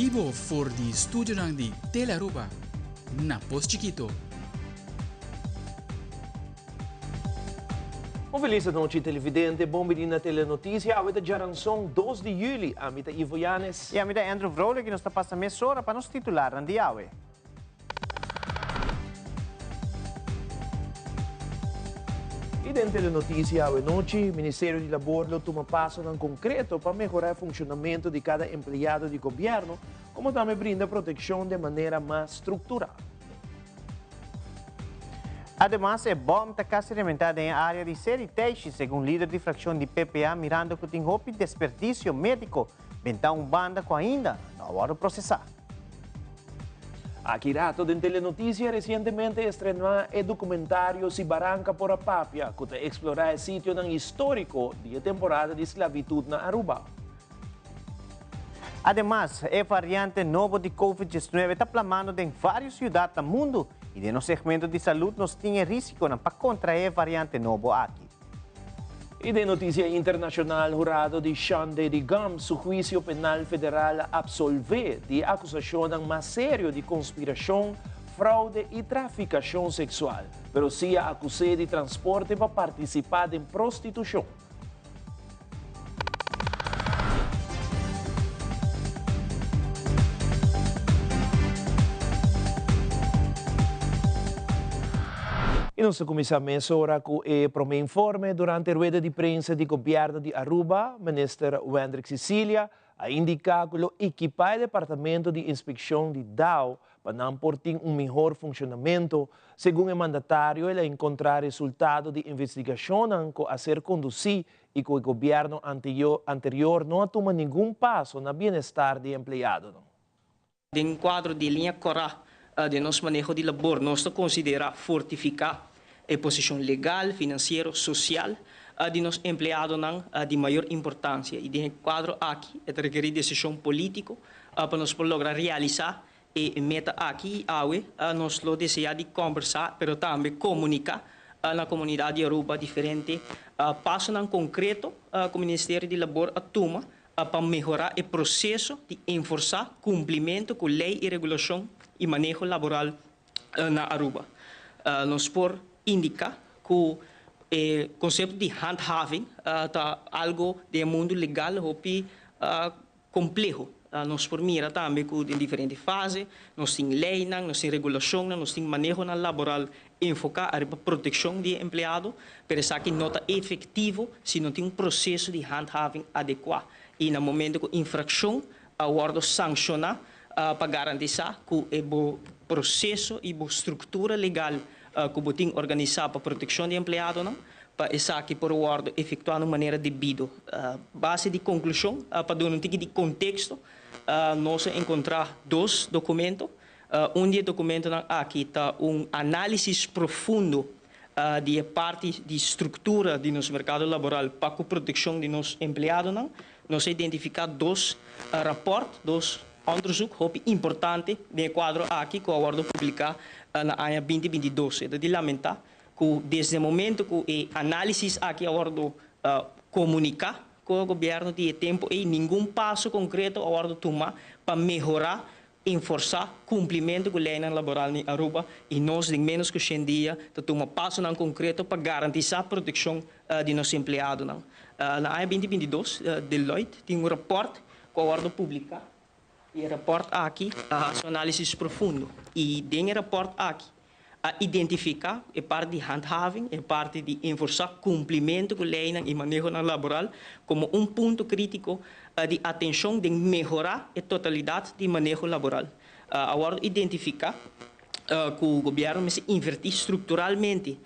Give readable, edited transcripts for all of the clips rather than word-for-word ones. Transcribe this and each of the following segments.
Ibo for di studio ng di Tele-Aruba. Na Post Chiquito. Um feliz noite, televidente. Bom-vindo na Telenotícia. Hoje é Jaranção, 2 de julho. A mim é Ivo Yanes. E a mim é Andrew Vrolijk, que nos está passando meia hora para nos titular no dia. E dentro da Telenotícia, hoje noite, o Ministério do Labor toma passo em concreto para melhorar o funcionamento de cada empregado de governo, como também brinda proteção de maneira mais estrutural. Además, a bomba está quase alimentada em área de Seriteixe, segundo líder de fração de PPA, Miranda Coutinho, desperdício médico, bentar banda com ainda não hora processar. Aqui rato em Telenotícia recentemente estrenou o documentário Si Barranca por a Papia, que explora o sítio histórico de temporada de esclavitud na Aruba. Además, a variante nova de Covid-19 está plamando em várias cidades do mundo e no segmento de saúde nós temos risco para contrair a variante nova aqui. E de notícia internacional, o jurado de Xande de Gams, o juízo penal federal absolve de acusação mais sério de conspiração, fraude e traficação sexual, pero se acusado de transporte para participar em prostituição. E nós começamos agora com o primeiro informe. Durante a rueda de prensa do governo de Aruba, o ministro Wendrick Cecilia ha indicado que o equipado departamento de inspeção de DAO para não portar melhor funcionamento. Segundo o mandatário, ele encontrar resultado de investigação a ser conduzido e que o governo anterior não tomou nenhum passo no bem-estar do empregado. Em quadro de linha correta de nosso manejo de labor, nós consideramos fortificar a posição legal, financeira, social de nossos empregados de maior importância. E em quadro aqui, é requerir decisão política para nós lograr realizar a meta aqui, nós desejamos de conversar, mas também comunicar na comunidade de Aruba diferente passo em concreto que o Ministério de Labor toma para melhorar o processo de enforçar cumprimento com lei e regulação e manejo laboral na Aruba. Nós por indicar que o conceito de handhaving está algo do mundo legal complexo. Nós por mira também que em diferentes fases, nós temos lei, nós temos regulação, nós temos manejo laboral enfocar a proteção de empregado, mas isso aqui não está efetivo se não tem processo de handhaving adequado. E no momento que a infração a ordem sancionar para garantir que o processo e a estrutura legal que o tem organizado para a proteção de empregado, para isso aqui por ordem efetuar de maneira devida. Base de conclusão, para dar um tipo de contexto, nós encontramos 2 documentos. Documento aqui está análise profundo de parte de estrutura de nosso mercado laboral para a proteção de nossos empregados. Nós identificamos 2 raportes, 2 onderzoek importante no quadro aqui que a ordem publicar na ano 2022. É de lamentar que desde o momento que a análise aqui a ordem comunicar com o governo de tempo e nenhum passo concreto a ordem tomar para melhorar enforçar cumprimento com a lei laboral em Aruba e nós, em menos que 100 dias, tomamos passo concreto para garantir a proteção de nossos empregados. Na ano 2022, Deloitte tem rapport que a ordem publicar. E o rapport aqui, a análise profundo. E dentro do rapport aqui, a identificar a parte de handhaving, a parte de enforçar cumprimento com a lei e manejo laboral como ponto crítico de atenção de melhorar a totalidade de manejo laboral. Agora, identificar que o governo se invertir estruturalmente,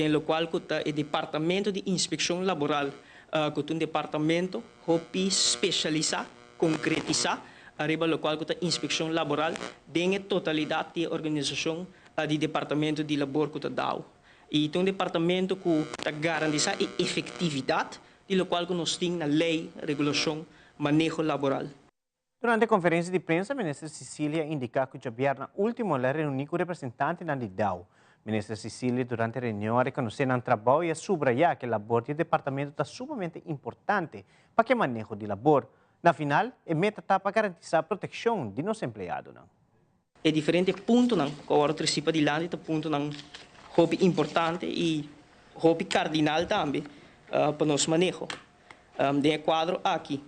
no qual o departamento de inspeção laboral, que é um departamento que especializar, concretizar, arriba lo qual a inspeção laboral tem a totalidade da organização do departamento de labor que dá. E é um departamento que garante a efetividade de lo qual nós temos na lei, regulação, manejo laboral. Durante a conferência de prensa, a ministra Cecilia indicou que o governo último la reuniu com representantes da DAO. A ministra Cecilia, durante a reunião, reconheceu o trabalho e subrayar que o labor do departamento está sumamente importante para que o manejo de labor Na final, a meta está para garantizar a proteção de nos empregados. É diferente ponto não, que agora participa de lá, é ponto não, hobby importante e hobby cardinal também para nós manejo. De quadro aqui,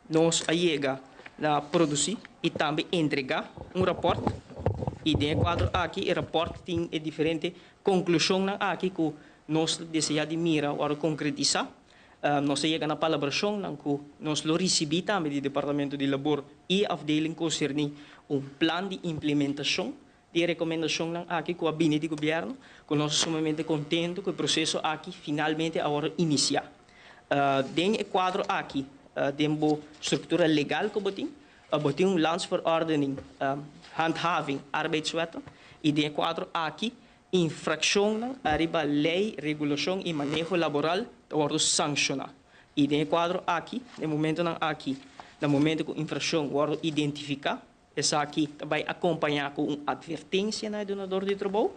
nós chega a produzir e também entregar raporte. E de quadro aqui, o raporte tem diferente conclusão aqui que nós desejamos de mira para concretizar. Nós chegamos na colaboração que nós lo recebemos também do Departamento de Labor e afdeling concernente plano de implementação de recomendação aqui com a gabinete de governo, que nós somos sumamente contentes que o processo aqui finalmente agora inicia. Dentro do quadro aqui, dentro da estrutura legal que botem landsverordening, handhaving, arbeidswetten, e dentro do quadro aqui, infração arriba lei, regulação e manejo laboral, agora sancionar. E dentro do quadro aqui, no momento que a infração agora identificar, essa aqui vai acompanhar com uma advertência na donador de trabalho,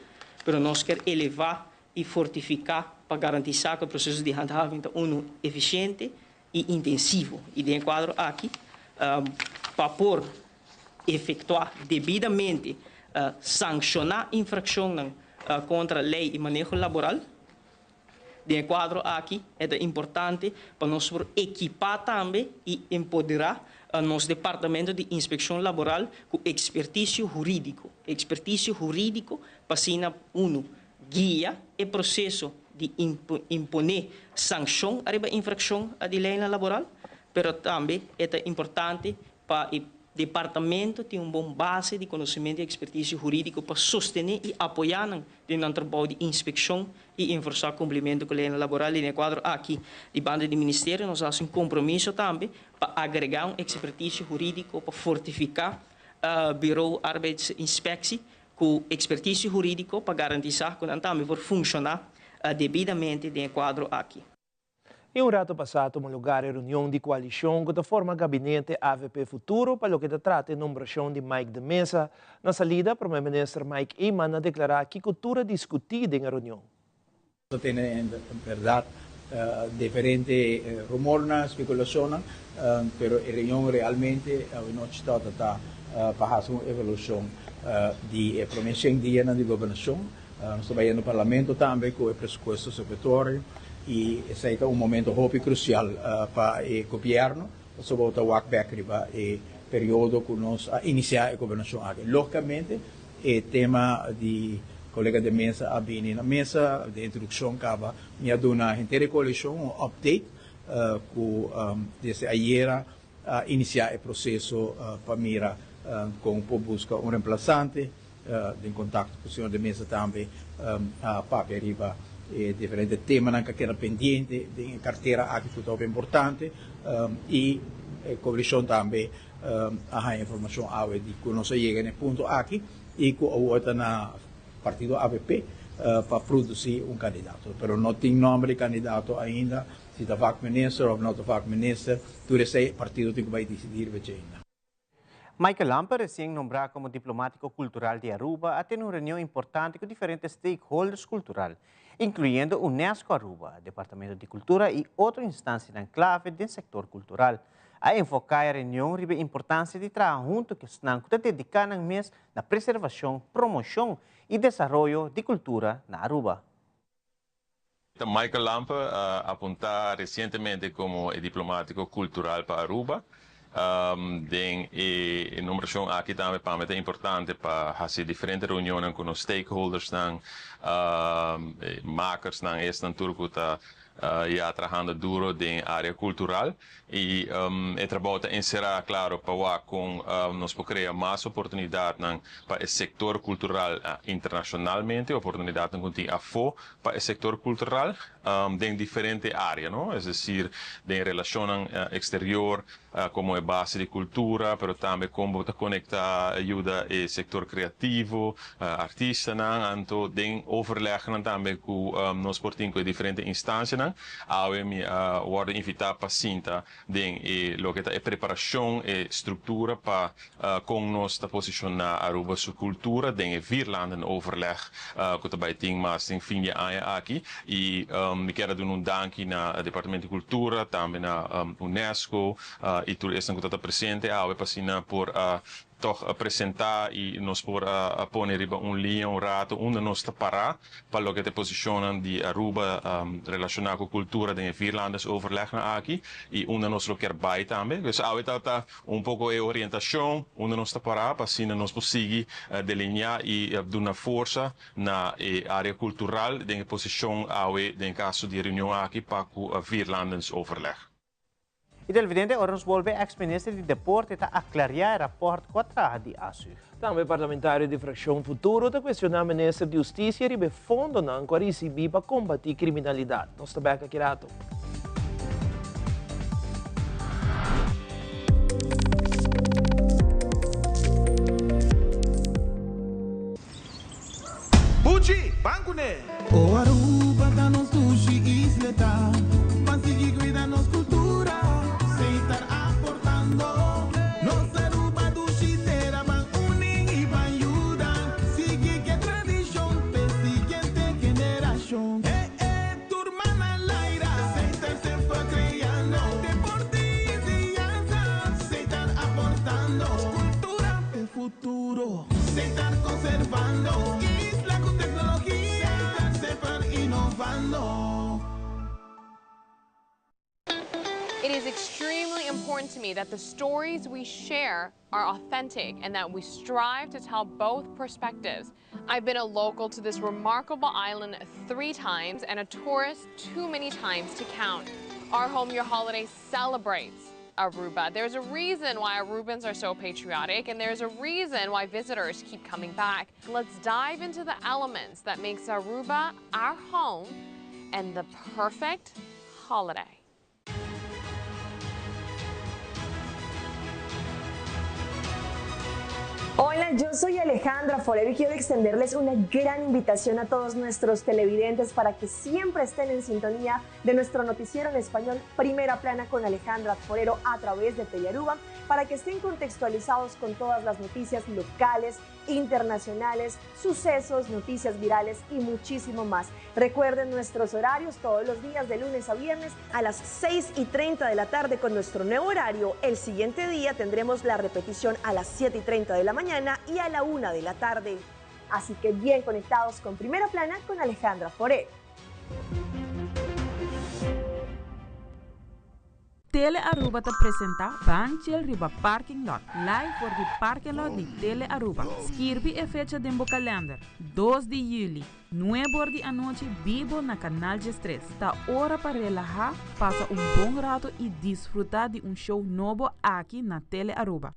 mas nós queremos elevar e fortificar para garantir que o processo de handhaving está eficiente e intensivo. E dentro do quadro aqui, para por efetuar devidamente, sancionar infração contra a lei e manejo laboral, dentro do quadro aqui é importante para nós equipar também e empoderar nosso departamento de inspeção laboral com expertise jurídico. Expertise jurídico para ser guia e processo de imponer sanção a infração de lei laboral, mas também é importante para o departamento ter uma boa base de conhecimento e expertise jurídico para sostener e apoiar no trabalho de inspeção e enforçar o cumprimento com a lei laboral. E no quadro aqui, de banda do Ministério, nós temos um compromisso também para agregar uma expertise jurídica para fortificar o Bureau Arbeidsinspectie com expertise jurídica para garantir que nós também vamos funcionar devidamente no quadro aqui. Em um rato passado, um lugar em reunião de coalição que forma gabinete AVP Futuro para o que trata a nomeação de Mike de Mesa. Na salida, o primeiro-ministro Mike Eman declarou que cultura discutida em reunião. Tem, em verdade, diferentes rumores, especulações, mas a reunião realmente não está para fazer uma evolução de promessa em dia de governação. Nós trabalhamos no Parlamento também com o pressuposto supletório. E esse é um momento muito crucial para o governo, sobre o walkback para o período que nós iniciar a governação aqui. Logicamente, o tema de colega de mesa a vir na mesa de introdução acaba me dando uma inteira coalição um update desde ayer iniciar o processo para mira com buscar um reemplaçante em contato com o senhor de mesa também para arriba diferentes temas que eram pendentes, de carteira aqui que é importante e a coalição também a informação de que nós chegamos no ponto aqui e que o na partido AVP para produzir candidato. Mas não tem nome de candidato ainda, se está vac minister ou não está vac minister, tudo esse partido tem que vai decidir ainda. Michael Lamper, recém-nombrado como diplomático cultural de Aruba, tem uma reunião importante com diferentes stakeholders culturais, incluindo o Unesco Aruba, Departamento de Cultura e outras instâncias na clave do setor cultural. A enfocar a reunião sobre a importância de trabalhar junto que estão dedicados mês na preservação, promoção e desenvolvimento de cultura na Aruba. Michael Lamper apontou recentemente como diplomático cultural para Aruba. Den a numeração aqui também é importante para fazer diferentes reuniões com os stakeholders, makers, estão tudo já trabalhando duro na área cultural e o trabalho será claro para com nós criar mais oportunidades para o setor cultural internacionalmente, oportunidades que a para o setor cultural em diferentes áreas, não? É decir, em relação exterior como é base de cultura, mas também como conectar ajuda o setor criativo, artistas, então em overleg também com nós portinho diferentes instâncias, a invitar para sinta em lo que é preparação e estrutura para com nós posicionar Aruba sua cultura, em Virland em overleg que também tem mais em fim de ano aqui e me quero dar danke na Departamento de Cultura, também na UNESCO e tudo isso que está presente, para por toch apresentar e nos por pôr linha, rato, onde nós está parar, para que te posicionam de Aruba relacionado com a cultura de Vierlanders overleggen aqui, e onde nós lo quer bij também. Dus está pouco de orientação, onde nós está parar, para assim nós conseguir delinear e dar uma força na área cultural, de posição em caso de reunião aqui, para que Vierlanders overleggen. E del vidente, ora nos volve ex-ministro de Deporte a clarear o rapport contra de ASU. Também parlamentário de Fração Futuro está questionando o ministro de Justiça e ribe fundo não para receber para combater criminalidade. Nós também aqui rato. Pucci, banco né? O Aruba da nos sushi isleta, mas sigue cuida nos cultura, sem estar aportando. Nos Aruba do Xitera van unem e van ajudar, sigue que tradição, pe siguiente generação. Turma na laira, sem estar sempre criando, deporte e ciência, sem estar aportando. Cultura é futuro, sem estar conservando. It is extremely important to me that the stories we share are authentic and that we strive to tell both perspectives. I've been a local to this remarkable island 3 times and a tourist too many times to count. Our Home Your Holiday celebrates Aruba. There's a reason why Arubans are so patriotic, and there's a reason why visitors keep coming back. Let's dive into the elements that makes Aruba our home and the perfect holiday. Hola, yo soy Alejandra Forero y quiero extenderles una gran invitación a todos nuestros televidentes para que siempre estén en sintonía de nuestro noticiero en español Primera Plana con Alejandra Forero a través de Telearuba, para que estén contextualizados con todas las noticias locales, internacionales, sucesos, noticias virales y muchísimo más. Recuerden nuestros horarios todos los días de lunes a viernes a las 6:30 de la tarde con nuestro nuevo horario. El siguiente día tendremos la repetición a las 7:30 de la mañana y a la 1 de la tarde. Así que bien conectados con Primera Plana con Alejandra Forero. Tele Aruba te presenta Banchel Riba Parking Lot, live voor de parking lot de Tele Aruba. Skirpi e fecha de calendar, 2 de julho, 9 da noite, vivo na Canal G3. Tá hora para relajar, passa bom rato e desfrutar de show novo aqui na Tele Aruba.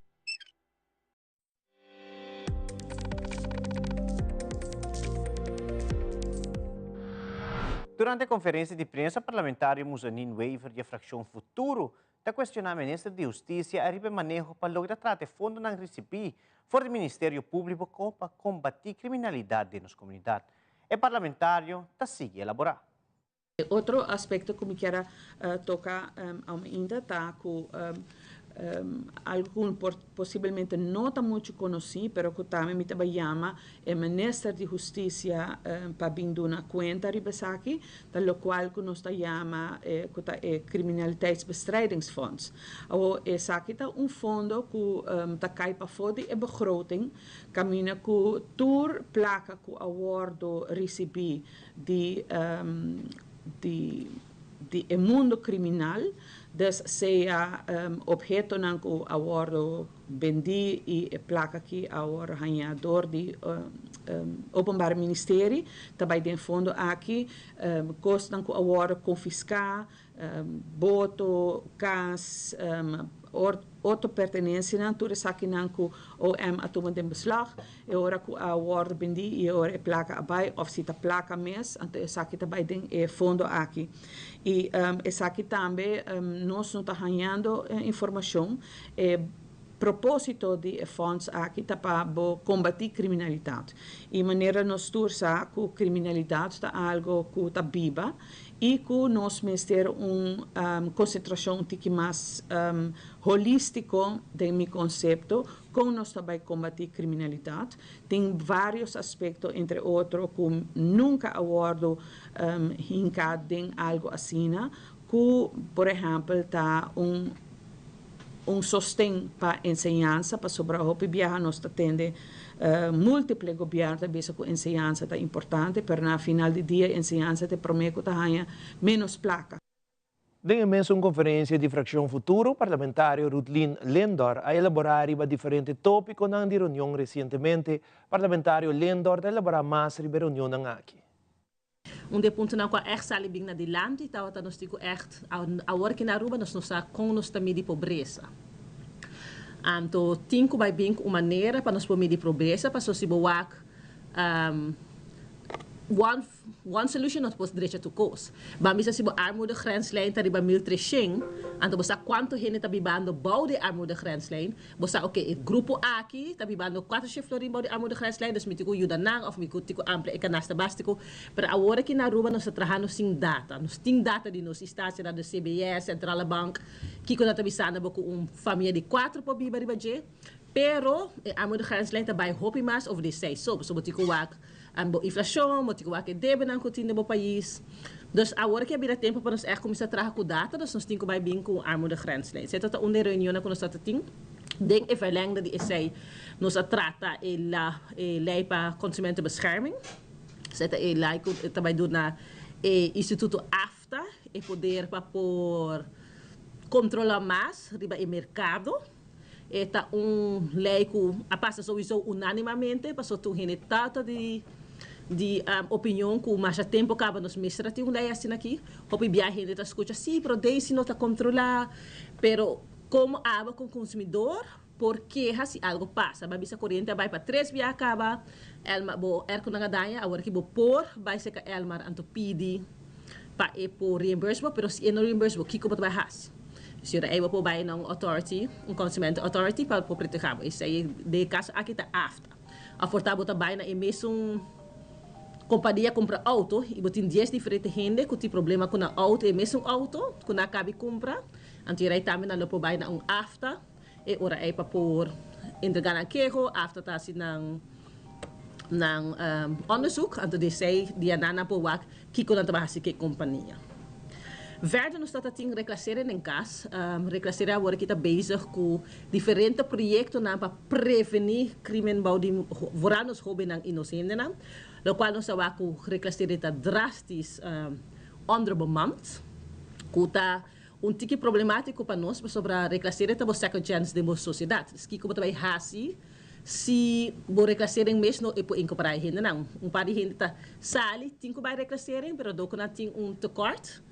Durante a conferência de imprensa, parlamentário Muzanin Weaver de Fração Futuro está questionando a ministra de Justiça a ribe manejo para lograr tratar fundo não receber fora do Ministério Público para combater criminalidade nas comunidades. O parlamentário está seguindo a elaborar. Outro aspecto que me quero tocar ainda está com algum possivelmente não está muito conhecido, mas que também me chama o Ministério de Justiça para vir na conta ribasaki, da qual que nós chama o Criminaliteitsbestrijdingsfonds. Esse aqui é fundo que está cai para fora e begroting, caminha com tour placa que o awardo recebi de mundo criminal, dus seja objeto ng awardo bendi e placa que awardo ganhador de openbaar ministerie, também tem fundo aqui, costa ng awardo confiscar, boto, cas, outra pertenência não tudo isso aqui não que o a tomar de beslag e ora que a award bendi e ora placa abai of se a placa mes então isso aqui também tem fundo aqui e isso aqui também nós não está ganhando informação propósito de fonds aqui tá para combater criminalidade. E maneira nós tursa que criminalidade está algo que está viva e que nós ter concentração que mais holístico de meu conceito como nós também combater criminalidade. Tem vários aspectos, entre outros, que nunca abordo hincado em algo assim, que, por exemplo, está sostém para ensinança, para sobre o viajar nós atende múltiplos governos, talvez com ensinança é importante, mas na final do dia, ensinança te promete que tenha menos placa. Em uma conferência de Fracção Futuro, o parlamentário Ruthlin Lendor a elaborar diferentes tópicos na reunião recentemente. O parlamentário Lendor a elaborar mais sobre a reunião aqui. De ponto na qual echt sali bing na di land, então nós temos echt a work na Aruba nós não com nós também de pobreza. Então tinha vai bem uma maneira para nós poder de pobreza, para se boak one solution not pos direito to cause. Bamisa se bo armoedegrenslijn tari ba 1300, anto bosa quanto gente tá bibando bouw de armoedegrenslijn, bosa okay, grupo aqui tá bibando 4 florin bouw de armoedegrenslijn, dus mitico yuda nang of mitico tico ampla e canasta bastico, pero agora aqui na Aruba nós trabajando sem data, nós tem data de nós estácio da CBS, Central Bank, que quando tá bisando bo com família de 4 po biba riba je, pero armoedegrenslijn tá by hopi mas over de 6 so botico wak a inflação, motivo que deve não continuar no país. Então, agora que havia tempo para nós começar a trabalhar com data, nós temos que vai bem com a armoedegrenslijn. Você está uma reunião que nós temos, denk verlengde die essay, nós trata a lei para consumentenbescherming. Você está a lei que também do na Instituto AFTA, e poder para por controlar mais riba o mercado. Está lei que passa sowieso unanimamente, passou tu gente tata de opinião que mais tempo acaba nos mestra tem lei assim aqui, hopi viaje gente escuta sim, pero desse não está controlar, pero como aba com consumidor, porque se algo passa, a bisa corrente vai para 3 via acaba, elma bo erko na ganha, agora que bo por vai ser que elmar anto pidi para por reimbursement, pero se não reimbursement, que como vai has. Se eu vou para uma authority, consumer authority para proteger, isso aí de caso aqui está afta. A fortabo também na mesmo companhia compra auto e botin 10 diferentes gente que tem problema com a auto e mesmo auto que não cabe compra, antirai também na lopo vai na afta e ora é para por entregar na queijo, afta tá assim nang onderzoek, anto de sei dia nana po wak que com a trabalhar que companhia. Verder nós estamos a reclasseren em casa, reclasseren agora que está bezig com diferentes projetos para prevenir crime vooral nos jovens e inocentes, o qual nós estamos a reclasseren está drastisch onderbemand, que está tique problemático para nós, sobre a reclasseren está second chance de nossa sociedade. Que como também hasi, se vou reclasseren mesmo não é por incorporar a gente não. Par de gente está sali, tem que vai reclasseren, pero do que não tem tekort.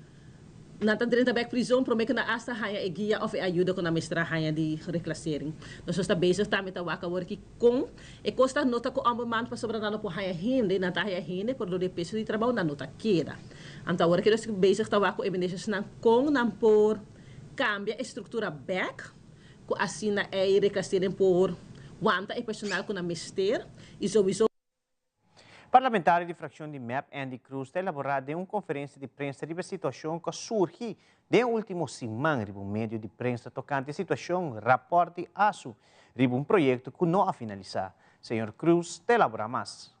Na tendrenta back prisão promete na asta haya e guia of ajuda com a mestra haya de reclassering. Nós está bezig também tá waka work com e costa nota com ambulante para sobrar no por haya hinde na tá haya hinde por do de peso de trabalho na nota queda. Então agora que nós bezig tá waka evidências na com na por cambia a estrutura back com assim na é reclassering por wanta e personal com a mestre e sowieso Parlamentário de fração de MEP, Andy Cruz, está elaborado uma conferência de prensa sobre a situação que surgiu de último semana em meio de prensa tocante a situação raporte ASU, um projeto que não a finalizar. Senhor Cruz, está elaborado mais.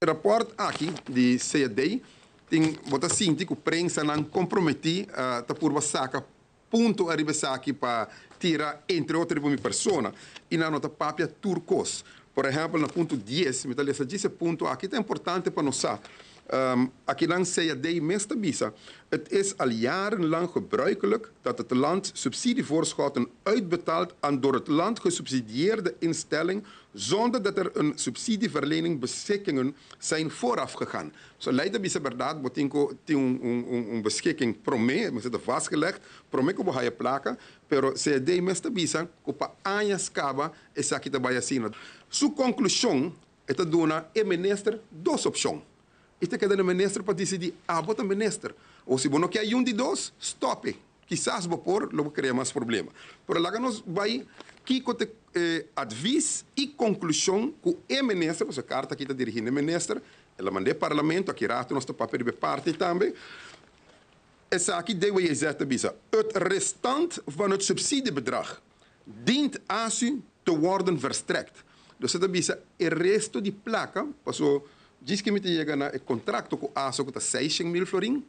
O raporte aqui de CAD tem bota sinti que a prensa não compromete a por saca ponto arriba aqui para tirar entre outras pessoas e na nota papia turcos. Por exemplo, no ponto 10, metalista disse ponto aqui é importante para nós. Aqui lang CAD meeste bisa. Het is al jarenlang gebruikelijk dat het land subsidievoorschotten uitbetaalt aan door het land gesubsidieerde instelling zonder dat er een subsidieverlening beschikkingen zijn vooraf gegaan. Zo leidt bisa verdad, botinko een beschikking prome, maar zit vastgelegd, prome ko bahaya plaka, pero CAD meeste bisa ko pa añas kaba is aqui tabaya sino. Su conclusão é que dona e minister dos opções. Isto é que o ministro para decidir, bota ministro. Ou se não quer um de dois, stop. quizás por lo crea mais problema. Por lá nós vai que advies e conclusão que o ministro, a carta que está dirigindo o ministro, ela mandou parlamento, aqui rato nosso papel de parte também. Essa aqui deve exata bisa. Het restant van het subsidiebedrag dient aan u te worden verstrekt. Dus dat bisa o resto de placa, passou diz que me chega na contrato com a ASO que está 600 mil florim,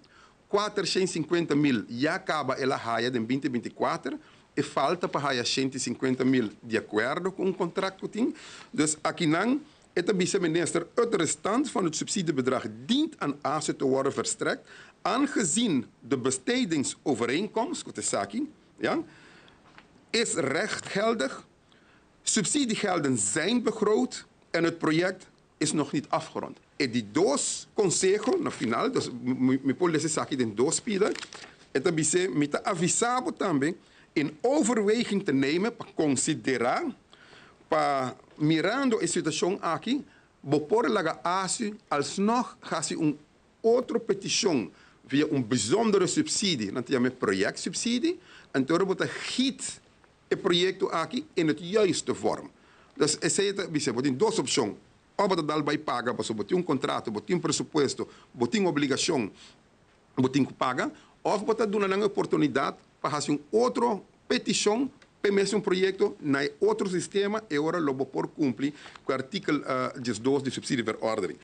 450 mil já acaba ela raia em 2024 e falta para raia 150 mil de acordo com o contrato que tem. Dus aqui não, het vice-minister, het restant van het subsidiebedrag dient aan ASO te worden verstrekt, aangezien de bestedingsovereenkomst, wat is aqui, ja, is rechtgeldig, subsidiegelden zijn begroot en het project is nog niet afgerond. En die doos consejo, na final, dus me pode dizer aqui den doos pila, het abise me te avisado também in overweging te nemen, para considerar, para mirando a situação aqui, por laga ASU, alsnog gaat ze outra petição via bijzondere subsidie, dat je met projectsubsidie, en toen wordt giet het project aqui in het juiste vorm. Dus é certo, você tem duas opções. Ou você dá vai pagar, você tem contrato, você tem presupuesto, você tem obrigação, você tem que pagar, ou você dá uma oportunidade para fazer outra petição para mesmo projeto na outro sistema e agora lo por cumprir com o artigo 12 de subsidieverordening.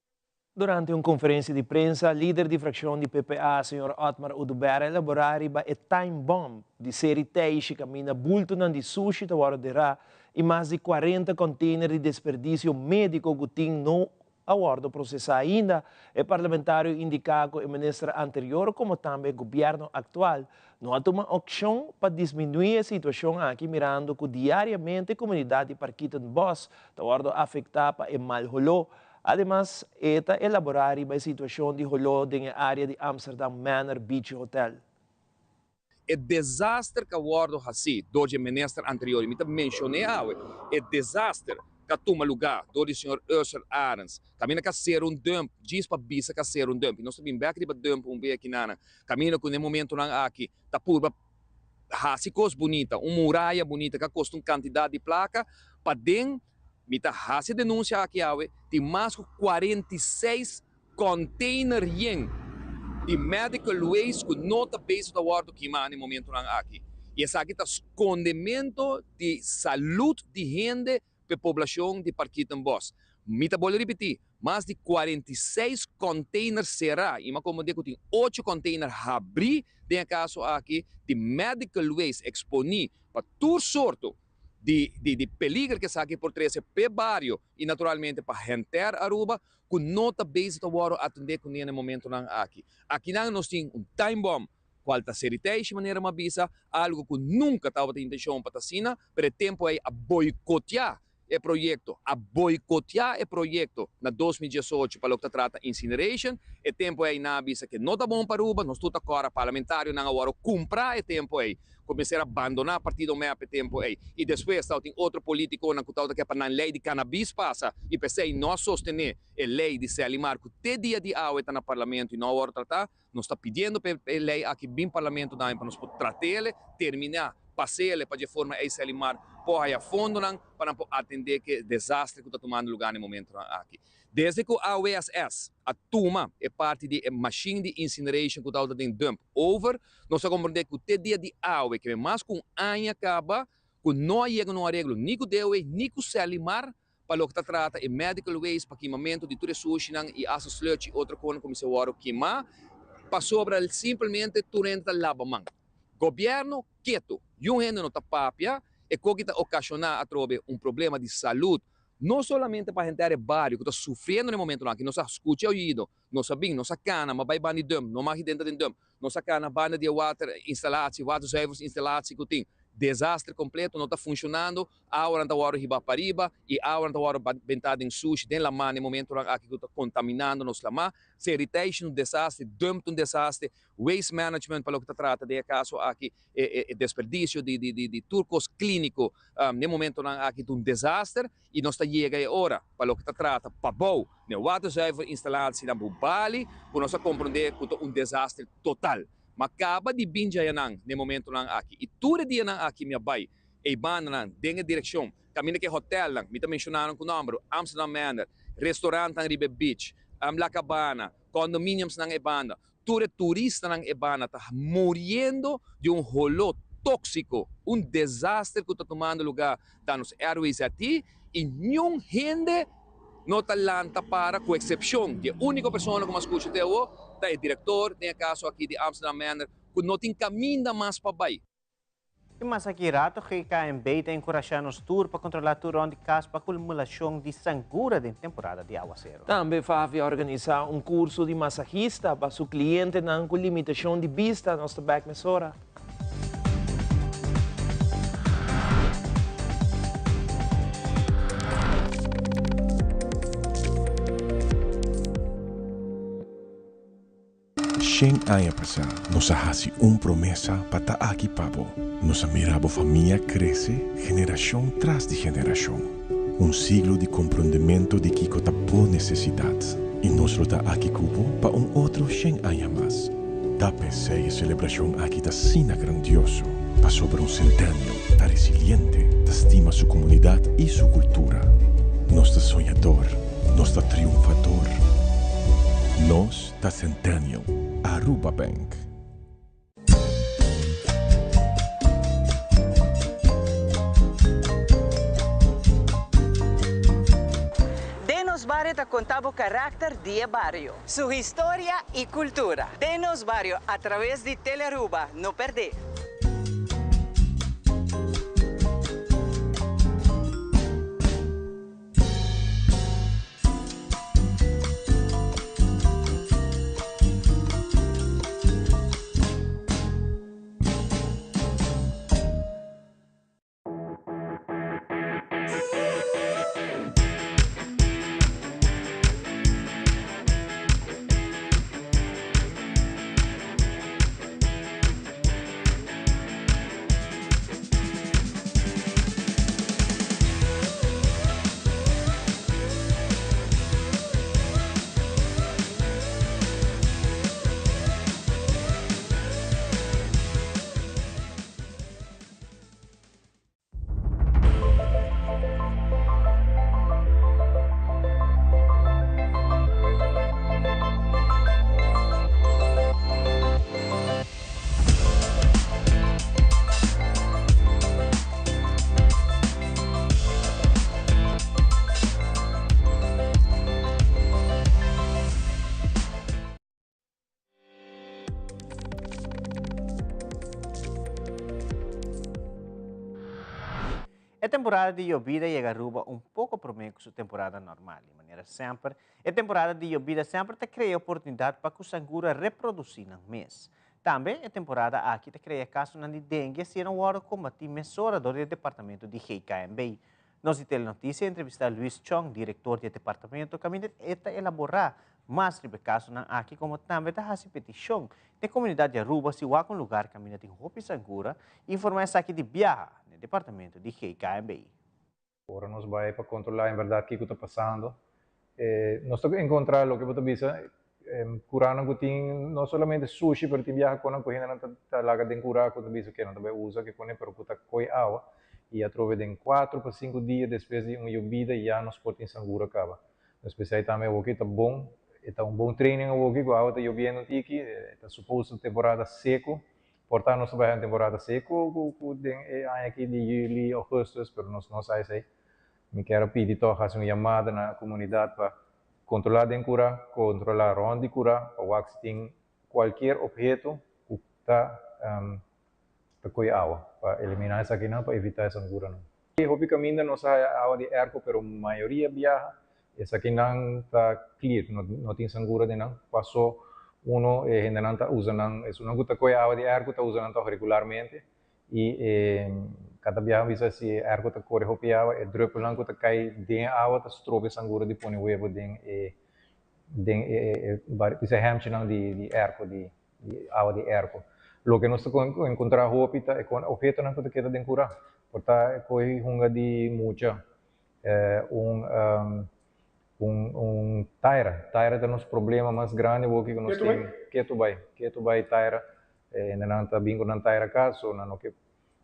Durante uma conferência de prensa, líder de fração de PPA, Sr. Otmar Udubera, elaboraria a time bomb de série teixe caminha bulto de sushi da hora de ra e mais de 40 containers de desperdício médico que tem no acordo processar ainda. O parlamentário indicou que o ministro anterior, como também o governo atual, não ha tomado ação para diminuir a situação aqui, mirando que diariamente a comunidade de Parquito Bos está afetada pelo mal rolô. Además, esta elaboraria a situação de rolô na área de Amsterdam Manor Beach Hotel. O desastre que o acordo assim, do ministro anterior, eu mencionei, o desastre que toma lugar do senhor Ursul Arens, caminha que ser dump, diz para bisa que ser dump, nós estamos bem aqui para dump bem aqui nana, caminha com no momento lá aqui, tá por assim coisa bonita, muralha bonita que custa quantidade de placa, para dentro, mita hasi denúncia aqui tem mais de 46 container de medical waste que não está base do acordo que no momento lá aqui. E essa aqui está escondimento de saúde de gente para a população de Parquito Bos. Mita vou repetir, mais de 46 containers será, e como digo, tem 8 containers abrir, tem caso aqui de medical waste exponível para toda sorte de peligro que está aqui por trás para barrio e naturalmente para gente Aruba, que não está base do acordo atender com no momento aqui. Aqui nós temos time bomb, qual está seriamente de maneira uma bisa, algo que nunca estava de intenção para assinar, mas o tempo é a boicotear o projeto, na 2018 para o que trata incineration, o tempo é na bisa que não está bom para Aruba, nós tudo agora parlamentário não agora comprar o tempo é começar a abandonar o partido meio o tempo é e depois tem outro político na que é para a lei de cannabis passa e pensei nós sostener a lei de Selimar que até dia de hoje está no parlamento e não agora tratar, nós está pedindo para a lei aqui bem parlamento para nós tratar ele, terminar passeio para de forma a Selimar porra a fundo para atender que desastre que está tomando lugar no momento aqui. Desde que a OSS, a turma, é parte de machine de incineration que está em dump over, nós compreendemos que até dia de hoje, que mais com ano acaba, que não chega no arreglo nem com o DOE, nem com o Selimar, para o que trata de medical waste, para queimamento de tudo isso, e essa sludge, outra coisa como se o oro queimar, para sobra simplesmente durante a lavamão. Governo quieto, e um rende não está papia, e que está ocasionar a problema de saúde, não somente para a gente do bairro que está sofrendo no momento lá, que não se escuta o ouvido, não sabem, não se cana, mas vai banir dump, não mais dentro de dump, não se cana, banda de water instalação, water service instalação que tem. Desastre completo, não está funcionando, a hora da hora riba para riba, e a hora da hora bentada em sushi, dentro da mão, no momento aqui que está contaminando nos lama, sanitation, desastre, dump, desastre, waste management, para o que está trata de caso aqui, desperdício de turcos clínico, no momento aqui de desastre, e nós está chegando agora, para o que está trata, para bom, no water service instalação na Bubali, para nós compreender que é desastre total. Macaba de binja yanang, no momento lang aqui. E tudo dia nang aqui minha bai. E banda nang, denga direção. Caminho que hotel lang, me mencionaram com o nome, Amsterdam Manor, restaurante nang Ribe Beach, La Cabana, condominiums nang Ebana. Tudo turista nang Ebana tá morrendo de rolo tóxico, desastre que está tomando lugar da nos airways aqui e nenhum gente não está lanta para, com exceção de única pessoa que eu escuto até hoje, é o diretor, tem caso aqui de Amsterdam Manor, que não tem caminho mais para baixo. E mas aqui rato que KMB tem encorajado nos tour para controlar tudo onde caso para acumulação de sangura de temporada de aguaceiro. Também vai organizar curso de massagista para seu cliente com limitação de vista nossa back mesora. Sem aia passar, nos hasi promessa para estar aqui pabo. Nos mirabo família cresce, geração tras de geração. Siglo de compreendimento de que cota por necessidade. E nós está aqui cubo para outro sem aia mais. Da PC e celebração aqui da sina grandioso. Para sobre centênio, da resiliente, da estima sua comunidade e sua cultura. Nós da sonhador, nós da triunfador. Nós da centênio. Aruba Bank. Denos Barrio te contaba o carácter de barrio, su historia y cultura. Denos Barrio a través de Telearuba, no perder. A temporada de llovida chega a Aruba pouco promedio com sua temporada normal. De maneira sempre, a temporada de llovida sempre te cria oportunidade para que o sangura reproduzir no mês. Também a temporada aqui te cria casos de dengue se não hora combater mesora do departamento de GKMB. Nós temos notícia entrevistar Luis Chong, diretor do departamento, que está elaborar mais sobre casos aqui, como também está fazendo petição da comunidade de Aruba se há um lugar que tem roupa sangura e informar isso aqui de viajar no departamento de GKMB. Agora nós vamos para controlar em verdade o que está passando. Nós temos que encontrar o que você disse, curando que tem não somente sushi, mas tem viajar com a coisa na laga de curar, que você disse que não também usa, que põe para que coi água e através de 4 para 5 dias depois de uma llovida já nos pode sangura acaba. Especialmente também o que está bom, está bom treino o que a água está chovendo aqui, está suposto temporada seco. Portanto, nós vamos em temporada seco, aqui de julho, agosto, mas nós aí, me quero pedir fazer uma chamada na comunidade para controlar a cura, controlar onde a cura, para que tem qualquer objeto que está com água, para eliminar isso aqui, para evitar essa cura. Obviamente, nós temos água de arco, mas a maioria viaja, essa aqui não está clear, não tem sangura de não, passou. Uno generalmente usa uma gota de água de arco, está usando regularmente e cada viagem visa se arco está corre hopi água, é druppel não gota cai de água, está strobe sangura de põe huevo visa hamchi não de arco de água de arco. Lo que nós encontrar hopi tá é com objeto não gota queda de cura, porta coi hunga de mucha Taira tem uns problemas mais grandes que nós temos. Ketubay Taira nananta bingo ng tire caso, que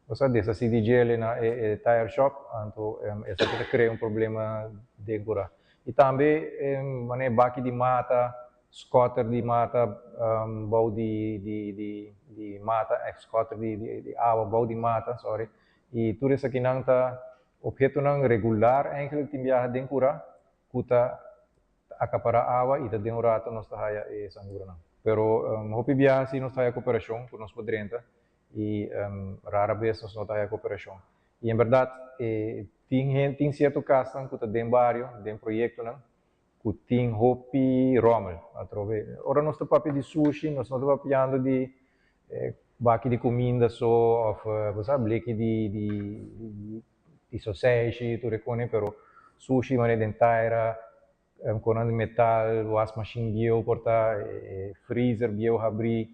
basta dessa CDGL na tire shop, anto essa kita crea problema de cura. E também baki di mata, scotter di mata, bau di mata, scotter di awa, bau di mata, sorry. E tudo isso aqui não tá objeto não regular, eigenlijk timbiaha den cura, kuta acapara awa e tá den rato nós tá haya sangura não. Pero hopi biaha si nós tá haya cooperação com nós podrenta e rara vez nós não tá haya cooperação. E em verdade tem certo caso não kuta den barrio, den projeto não, kuting hopi rommel, atrove. Ora nós tá papi de sushi, nós não tá papiando de baki di comida so of bleki di sausage tu recone però sushi mane dentaira con metal was machine bio porta freezer bio habri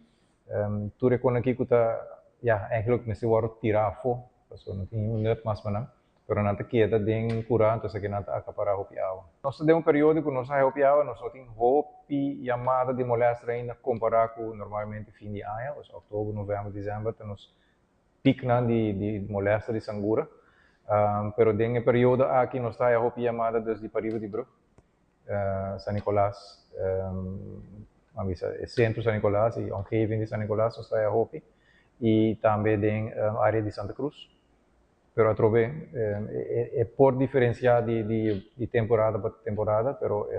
tu recone aqui kuta ja eigenlijk mesti waro tirafo so não tem net mas manang pero nanta queda den curanto se que nanta acapara hopi awa nós temos período que nós sai hopi awa nós tem hopi chamada de molestra ainda comparar com normalmente fim de ano os outubro novembro dezembro temos pic de molestra de sangura pero den período aqui nós sai hopi chamada desde Pariba de Bro San Nicolás centro San Nicolás e omgeving de San Nicolás nós sai hopi e também den área de Santa Cruz. Pero a trove por diferenciar de temporada para temporada, pero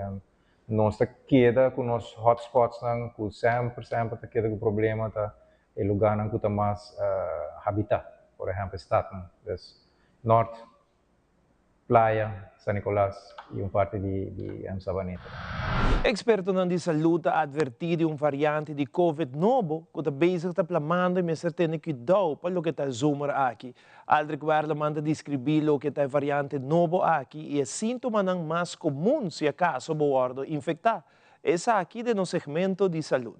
nós queda com os hotspots não, que sempre te queda com problema tá o lugar não que tá mais habitat, por exemplo, Staten, norte, Playa, San Nicolás e parte de Sabaneta. Expertos de saúde advertiram variante de COVID novo que está bezig está plamando e mesmo tem cuidado para o que está zoomer aqui. Aldrich guarda manda descrever o que está variante novo aqui e é sintoma mais comum se acaso bordo infectar. Essa aqui é no segmento de saúde.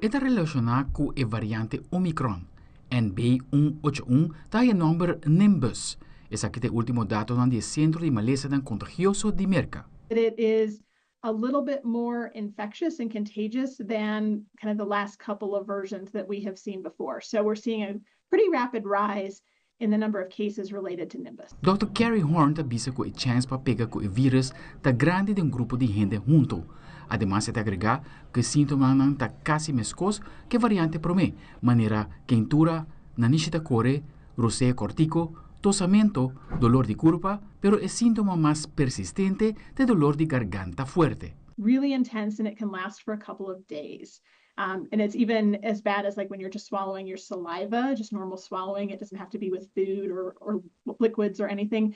Está relacionado com a variante Omicron. NB181 tem o número Nimbus. Esse aqui é o último dado do Centro de Maleza Contagioso de Merca. It is a little bit more infectious and contagious than kind of the last couple of versions that we have seen before. So we're seeing a pretty rapid rise in the number of cases related to Nimbus. Dr. Carrie Horn avisa que a chance para pegar com o vírus está grande de grupo de gente junto. Además, se agrega que sintomas não está quase mescos que variante promete, maneira quentura, nanishita core, roceia cortico, tosamento, dolor de curva, pero é síntoma mais persistente de dolor de garganta fuerte. Really intense and it can last for a couple of days. And it's even as bad as like when you're just swallowing your saliva, just normal swallowing. It doesn't have to be with food or liquids or anything.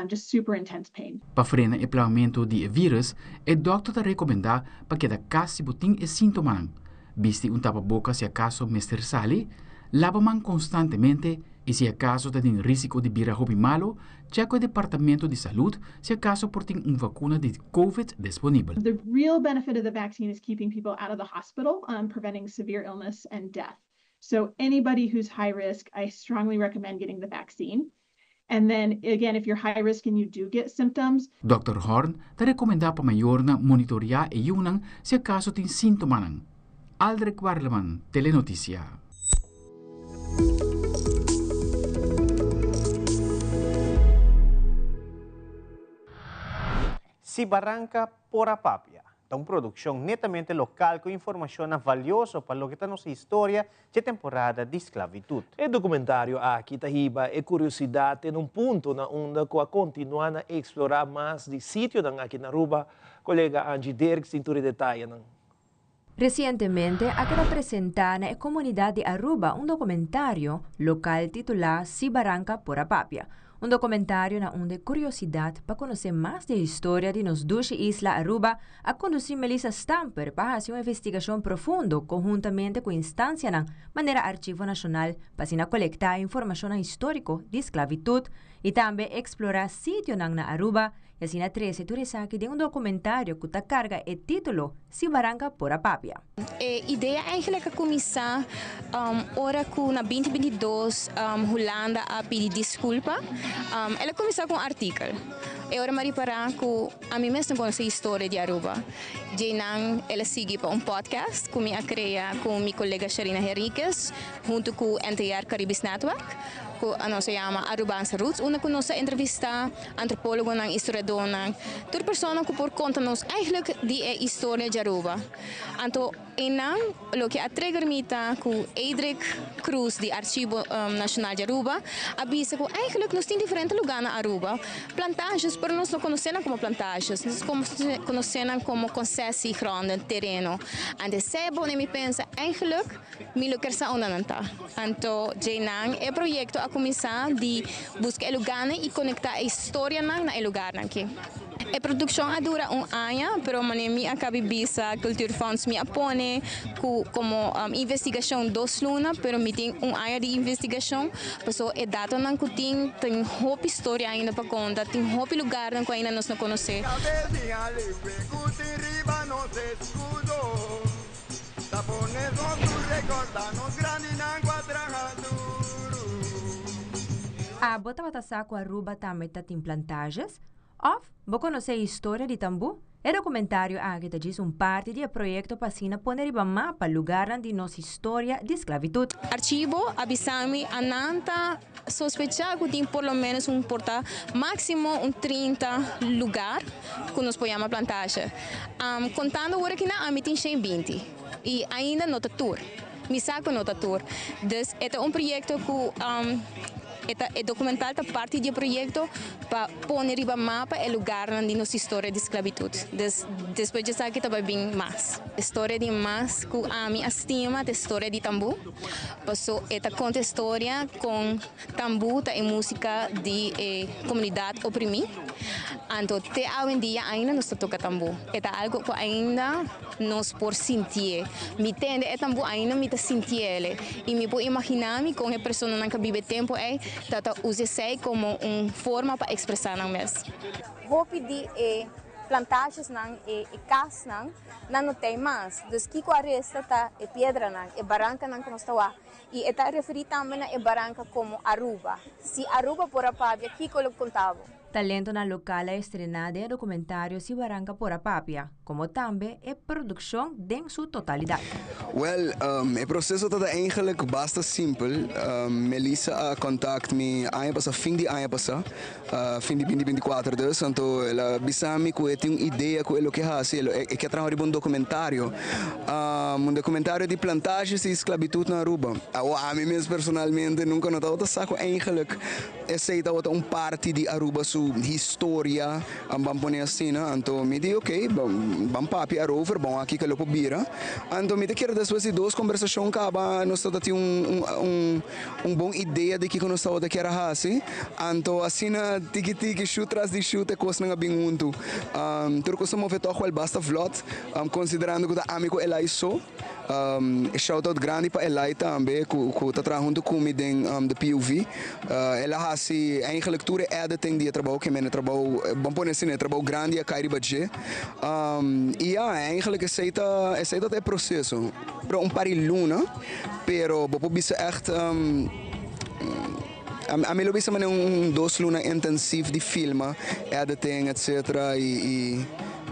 Just super intense pain. Para frenar o plagamento de vírus, o doctor recomenda para que da casi botin e sintoma. Viste tapa-boca se acaso mester sali, lava-man constantemente e se acaso tem risco de vir a hobby malo, checa o departamento de saúde se acaso tem vacuna de COVID disponível. The real benefit of the vaccine is keeping people out of the hospital, preventing severe illness and death. So anybody who's high risk, I strongly recommend getting the vaccine. And then again, if you're high risk and you do get symptoms, Dr. Horn te recomenda para maior na monitorear e unang se acaso tem sintoma nang. Aldrich Warleman, Telenoticia. Si Barranca Porapapia, uma produção netamente local com informação valiosa para o que está nossa história de temporada de esclavitud. O documentário aqui tahiba e curiosidade num ponto na onda que continua a explorar mais de sítio aqui na Aruba, colega Angie Dirk cintura detalhe. Recientemente, acaba presentar na comunidade de Aruba documentário local titulado Si Barranca Porapapia. Documentário na onde curiosidade para conhecer mais da história de nos duas islas Aruba a conduzir Melissa Stamper para fazer uma investigação profunda conjuntamente com a instância na maneira Arquivo Nacional para se coletar informação histórica de esclavitud e também explorar sítio na Aruba E assim na 13, tu resaki de documentário que carga o título Si Barranca Pura Papia. A ideia eigenlijk começar ora que na 2022 Holanda a pedir desculpa. Ela começou com um artigo. E ora me reparar que a mim mesmo conhece a história de Aruba. Ela segue para podcast que me cria com minha colega Sharina Henriquez, junto com o NTR Caribbean Network. Que se chama Arubanse Roots, onde que nós entrevista antropólogo e historiador, toda pessoa que por conta-nos eigenlijk die história de Aruba. Então, o que atrever-me com Edric Cruz, do Arquivo Nacional de Aruba, avisa que eigenlijk nós temos diferentes lugares na Aruba. Plantagens, mas nós não conhecemos como plantagens, nós conhecemos como concessão grande, terreno. Então, se você me pensa, eigenlijk, me quer saber onde está. Então, é um projeto a começar de buscar lugares e conectar a história na lugar aqui. A produção dura ano, mas eu acabei de Culture Funds me apone como investigação 2 lunas, mas me tem ano de investigação, então é data que tem muita história ainda para contar, tem muito lugar que ainda nós não conhecemos. A bota com Aruba também tem plantagens. Vou conhecer a história de Tambu? O documentário que diz parte do projeto para poner em mapa lugar de nossa história de esclavitud. Arquivo avisame ananta sospechar que tem por lo menos porta máximo 30 lugar que nós podemos plantagem. Contando agora que na tem 20 e ainda não tour. Me saco não tour. Então é projeto que o documental é parte do projeto para pôr em mapa o lugar de nossa história de esclavitud. Depois disso aqui também bem mais. A história de mais que a minha estima da história de Tambu. Passou conta a história com Tambu e música de comunidade oprimida. Então, até hoje em dia ainda não se toca Tambu. É algo que ainda nós por sentir. Me entende? É Tambu ainda me sentir ele. E me pode imaginar com a pessoa que vive tempo tata usa como forma para expressar não mesmo. Vou pedir plantagens e casas não tem mais. Dos que resta tá pedra barranca que nós está e está referido também a barranca como Aruba. Se Aruba por a Papia, que eu contava. Talento na local é estrenado em documentário Si Barranca Pura Papia, como também é produção em sua totalidade. Well, o processo está eigenlijk bastante simples. Melissa contactou me fim de ano passado, fim de 2024, então ela disse que eu tenho uma ideia que ela quer fazer, é que trabalhar um documentário de plantagens e esclavitud na Aruba. A mim mesmo personalmente nunca notado saco eigenlijk aceita parte de Aruba sua história, vamos pôr assim, então me disse, ok, vamos papiar over, bom, aqui que eu vou bira. Então me quero depois de 2 conversações que nós temos uma boa ideia de que nós estamos aqui a fazer. Então assim, tiki chute atrás de chute, coisa não é bem muito. Tudo que estamos fazendo é bastante flot, considerando que o amigo Elai só. Shout-out grande para Elai também, que está trabalhando comigo de POV. Ela faz a leitura editing de trabalho que é trabalho, vamos pôr assim, trabalho grande a cair budget. E eigenlijk aceita o processo. Para par de luna, pero vou bisa echt a mim bisa man 2 lunas intensivo de filma, editing, etc.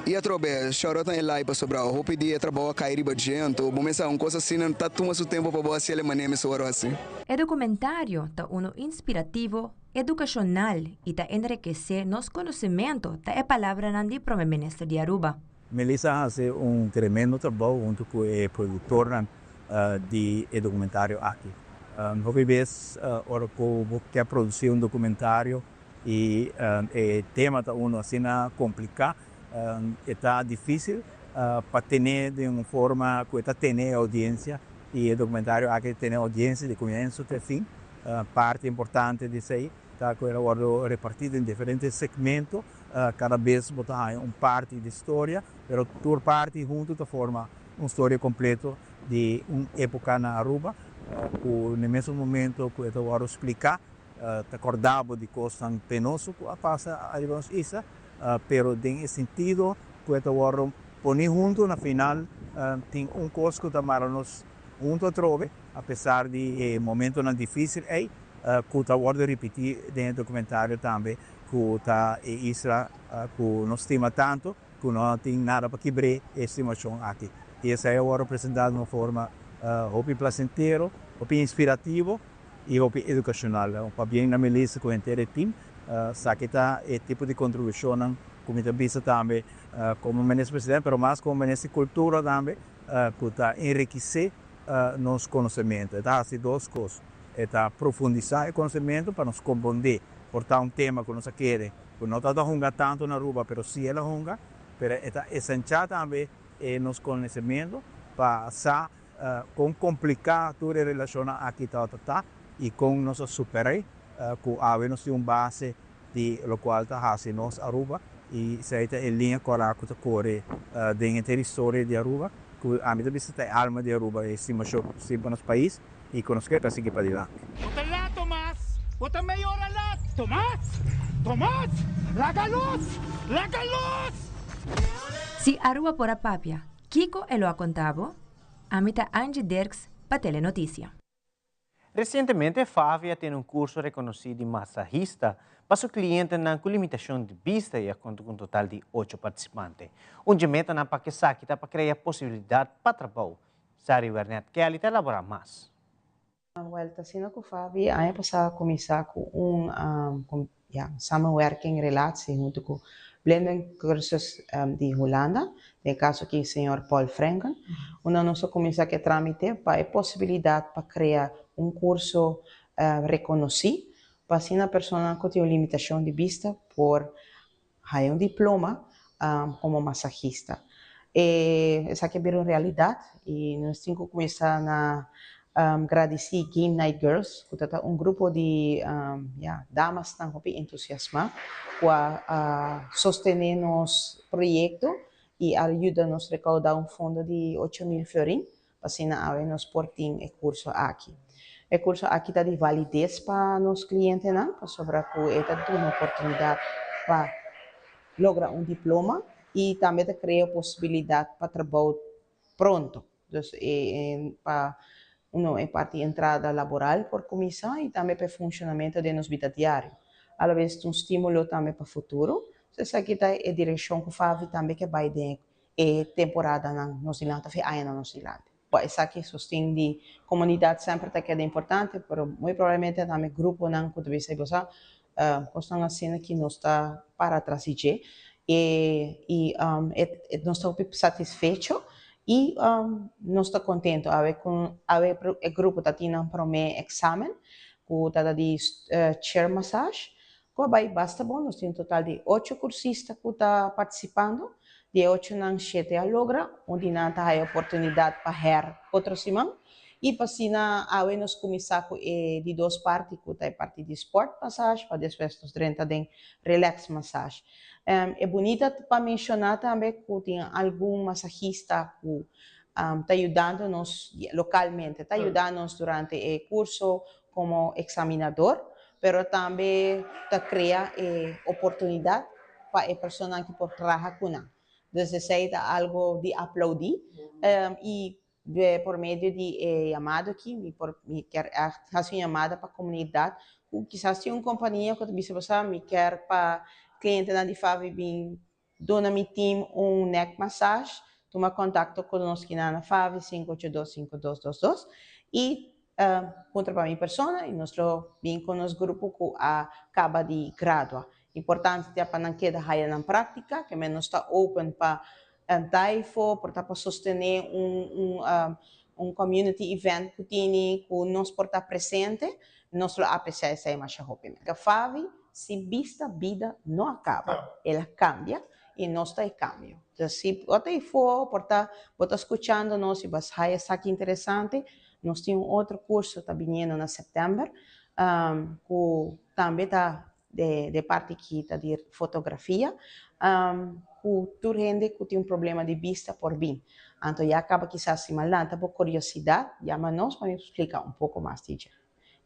E a trobe, shout-out a Elai para sobrar. Eu pedi trabalho a cair budget, então vou pensar uma coisa assim, não está tomando seu tempo para você ele maneira assim. O documentário está inspirativo, educacional e está enriquecer nos conhecimentos da palavra de Primeiro-Ministro de Aruba. Melissa faz tremendo trabalho junto com a produtora de documentário aqui. Uma vez, ora que eu quero produzir documentário e o tema está assim complicado, está difícil para ter de uma forma que está tendo audiência e o documentário aqui tem audiência de começo até fim. Parte importante disso aí está repartido em diferentes segmentos, cada vez botar uma parte da história, mas toda parte junto da forma uma história completa de uma época na Aruba, no mesmo momento que eu vou explicar, acordava de coisas penosas que passa a isso, pero tem sentido que está agora poner junto na final tem coisa que está nos junto a trove, apesar de momento não difícil que está agora repetir dentro do documentário também que está Israel que não estima tanto que não tem nada para quebrar a estimação aqui. E essa é agora apresentado de uma forma muito placenteira, muito inspirativa e muito educacional. Para bem na Melissa com o inteiro time, sabe que é tipo de contribuição como está visto também como ministro presidente, mas mais como ministro de cultura também, que está enriquecer nosso conhecimento. Está assim duas coisas. Está profundizar o conhecimento para nos compreender, portar tema que nós queremos, que não está jogando tanto na rua, mas sim ela joga, mas está essencial também nos conhecimento para com complicar toda a relação aqui e com nossa superar, que havemos uma base de lo qual está fazendo nós Aruba e se é em linha com a que corre dentro da história de Aruba, que a mim também está a alma de Aruba e se mexeu sempre nos países e conosco para seguir para lá. Bota lá, Tomás! Bota melhor lá! Tomás! Tomás! Laga luz! Laga luz! Si Aruba por Apapia, Kiko lo ha contado, amita Angie Dirks para Telenoticia. Recentemente, Fávia tem curso reconhecido de massagista para seu cliente com limitação de vista e conta com um total de 8 participantes. Meta na Paquesaki para criar possibilidade para trabalho. Sari Wernet Kelly te elaborar mais. Well, sino com Fávia, aí passar a começar com samenwerking relatie junto com blending cursos de Holanda, no caso aqui o senhor Paul Franken. Nós começamos a trâmite para a possibilidade para criar curso reconhecido para se a pessoa que tem limitação de vista por ter diploma como massagista. Essa aqui é uma realidade e nós temos que começar a agradecer Game Night Girls, que é grupo de damas que estão entusiasmadas para sostener nosso projeto e ajuda-nos a recaudar fundo de 8.000 florins para nós portar o curso aqui. O curso aqui está de validez para os clientes, para sobre que é uma oportunidade para lograr diploma e também criar a possibilidade para trabalho pronto. Então, para uma parte de entrada laboral por comissão e também para o funcionamento de nossa vida diária. À vez, um estímulo também para o futuro. Essa aqui está a direção que faz também que vai ter temporada na Nova Zelândia, na Nova Zelândia. Essa aqui sustém de comunidade sempre é importante, mas muito provavelmente também grupo não que deve ser gostar, gostam assim que não está para trás e não está satisfeito e não está contente com o grupo está tendo para um exame que está de chair massage, que vai basta bom, nós temos um total de 8 cursistas que estão participando. De 8 a 7 a logra, onde não há a oportunidade para outro semana. E para assim, nós começar de duas partes, que é a parte de sport massage, para depois nos 30 de relax massage. É bonito para mencionar também que tem algum massagista que está ajudando-nos localmente, está ajudando-nos durante o curso como examinador, mas também está criando oportunidade para a pessoa que pode trabalhar com nós. Então, algo de aplaudir e por meio de chamado aqui, me quer fazer uma chamada para a comunidade, quizás tem uma companhia que me quer para cliente na de Fávia vir donar-me time neck massage, toma contato conosco na Fávia 582-5222 e contra para minha pessoa e nós vim com nosso grupo que acaba de graduar. Importante para não quedar na prática, que menos está open para taifo, para sostener community event que tem que nós por estar presente, nós apreciamos essa imagem rápida. A Fávia, se vista vida não acaba, ela cambia e nós está em cambio. Então, se você for por estar escutando nós e vai achar que interessante, nós temos outro curso que está vindo em setembro, que também está de parte que está de fotografia, que tu gente que tem problema de vista por vir. Então, já acaba quizás se malanta por curiosidade, chama-nos para me explicar pouco mais, DJ.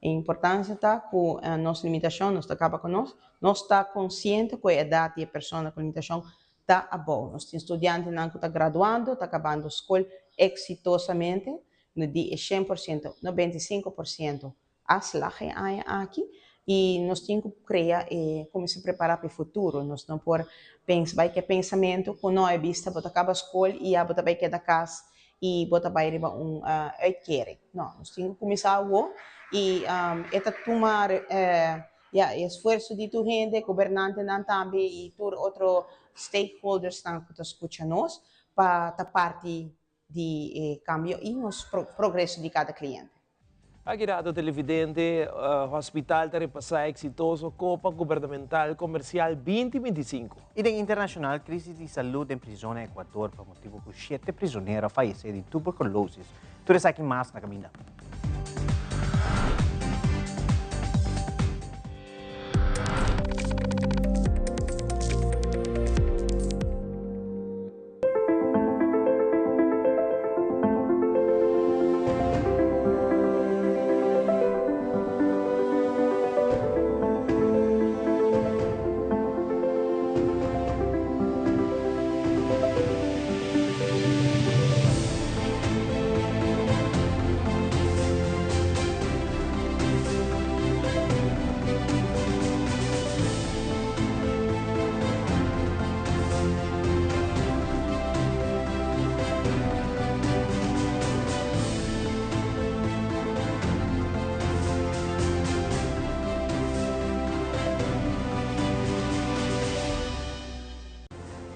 A importância está com a nossa limitação, nós acaba com nós está consciente com a idade de pessoa com limitação está a boa. Nós temos estudantes que estão graduando, está acabando a escola exitosamente, no dia 100%, 95% as lajes aqui, e nós temos que criar como se preparar para o futuro. Nós não podemos pensar que pensamento que não é vista, você acaba a escola e você vai quedar casa e você vai receber uitkering. Não, nós temos que começar a e tomar esforço de toda gente, governante também e todos outros stakeholders que escutam nós para a parte de cambio e nos progresso de cada cliente. Agirado televidente, hospital está repassar exitoso Copa Governamental Comercial 2025. E na internacional, crise de saúde em prisão no Equador por motivo que 7 prisioneiros faleceram de tuberculose. Tudo isso aqui mais na caminhada.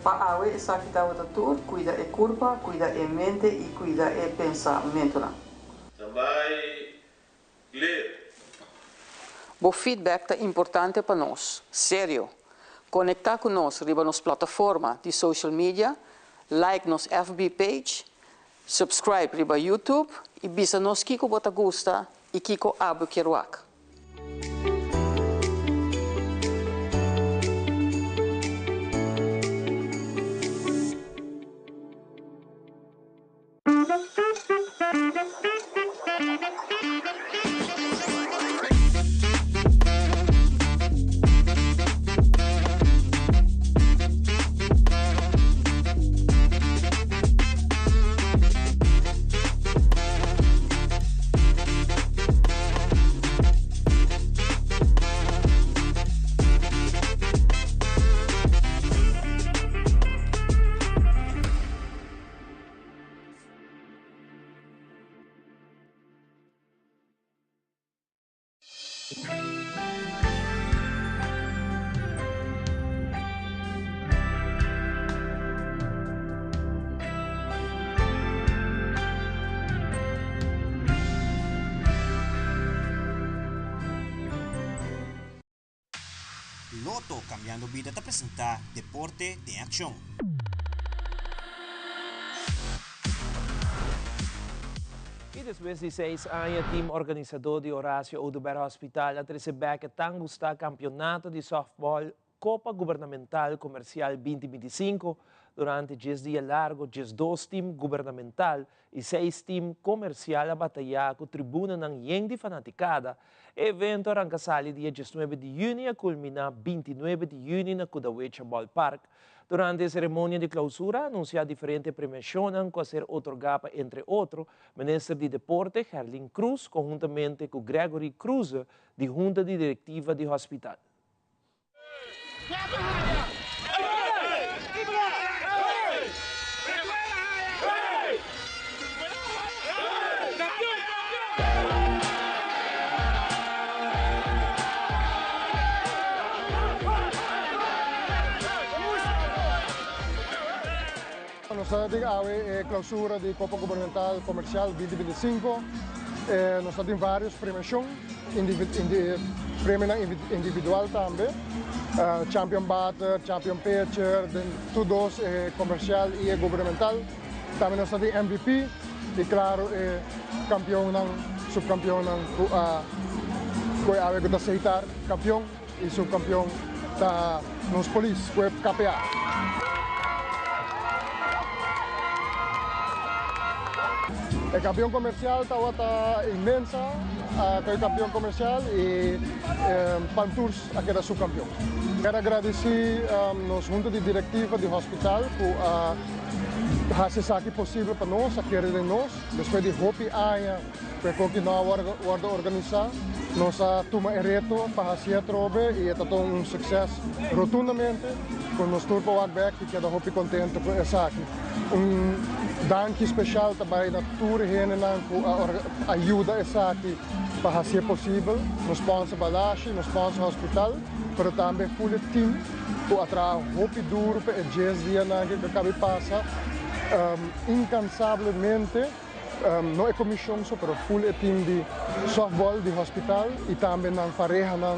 Para awe sakita wata tur, cuida e curva, cuida e mente e cuida e pensamento. Também ler. O feedback é importante para nós, sério. Conectar com nós riba nos plataforma de social media, like nos FB page, subscribe riba YouTube e bisa nos kiko bota gusta e kiko abo kiruak. Loto Cambiando Vida te apresenta Deporte de Acción. E depois de 6 anos, o time organizador de Horácio Oduber Hospital a receber que tanto está campeonato de softball Copa Governamental Comercial 2025 durante 10 dias largos, 12 times governamental e 6 times comercial a batalhar com a tribuna ng Yeng de fanaticada. Evento arranca sali dia 19 de junho e culmina 29 de junho na Kudawecha Ballpark. Durante a cerimônia de clausura, anuncia diferentes premiações que ser otorgada, entre outros, o ministro de Deporte, Herlin Cruz, conjuntamente com Gregory Cruz, de Junta de Diretiva do Hospital. Nós estamos a clausura de Copa Governamental Comercial 2025. Nós temos vários premiações, prêmio individual também. Champion Batter, Champion Pitcher, todos comercial e governamental. Também nós temos MVP e, claro, campeão, subcampeão, que é aceitar campeão e subcampeão da nos polícia, que é KPA. El campeón comercial está inmensa, que el campeón comercial y Pantours que era subcampeón. Quero agradecer nos junta de directiva do hospital por fazer isso aqui possível para nós, a querer de nós. Depois de Hopi Aya, que nós vamos organizar, nós tomamos o reto para fazer trobe e é um sucesso rotundamente. Com nós turbo Wagback, que é da Hopi contente com isso aqui. Dank especial também na tour por ajuda isso aqui para fazer possível. Nos sponsor Balashi, nos sponsor hospital, mas também full team por atrás Hopi duro para 10 dias que acaba de passar. Incansavelmente, não é comissão só, mas full team de softball de hospital e também na pareja, na